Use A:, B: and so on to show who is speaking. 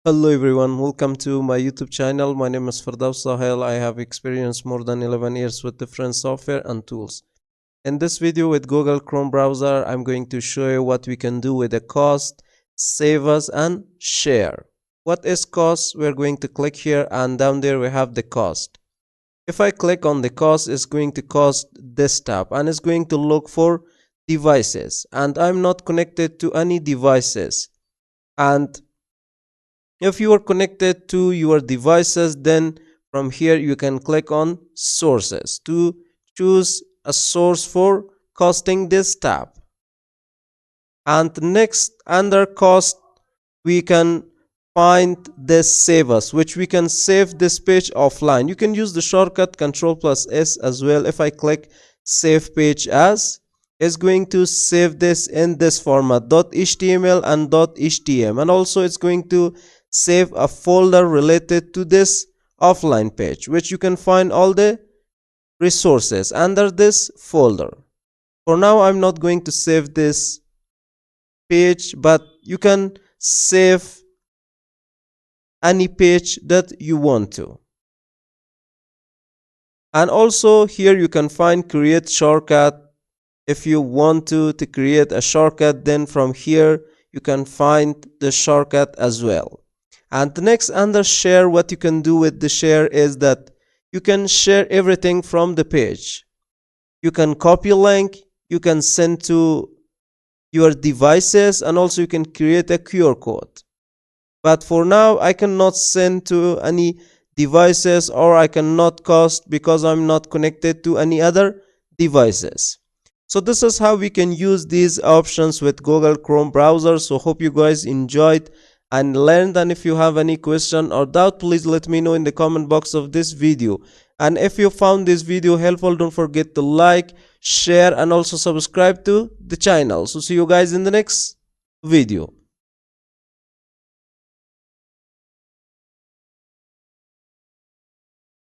A: Hello everyone, welcome to my YouTube channel. My name is Firdaus Sahel. I have experienced more than 11 years with different software and tools. In this video with Google Chrome browser, I'm going to show you what we can do with the cost, save as and share. What is cost? We're going to click here and down there we have the cost. If I click on the cost, it's going to cost this tab and it's going to look for devices, and I'm not connected to any devices. And if you are connected to your devices, then from here you can click on sources to choose a source for costing this tab. And next, under cost, we can find this save as, which we can save this page offline. You can use the shortcut Ctrl+S as well. If I click save page as, it's going to save this in this format .html and .htm, and also it's going to save a folder related to this offline page, which you can find all the resources under this folder. For now, I'm not going to save this page, but you can save any page that you want to. And also here you can find create shortcut. If you want to create a shortcut, then from here you can find the shortcut as well. And the next, under share, what you can do with the share is that you can share everything from the page. You can copy link, you can send to your devices, and also you can create a QR code. But for now, I cannot send to any devices, or I cannot cost because I'm not connected to any other devices. So this is how we can use these options with Google Chrome browser. So hope you guys enjoyed and learned, and if you have any question or doubt, please let me know in the comment box of this video. And if you found this video helpful, don't forget to like, share, and also subscribe to the channel. So see you guys in the next video.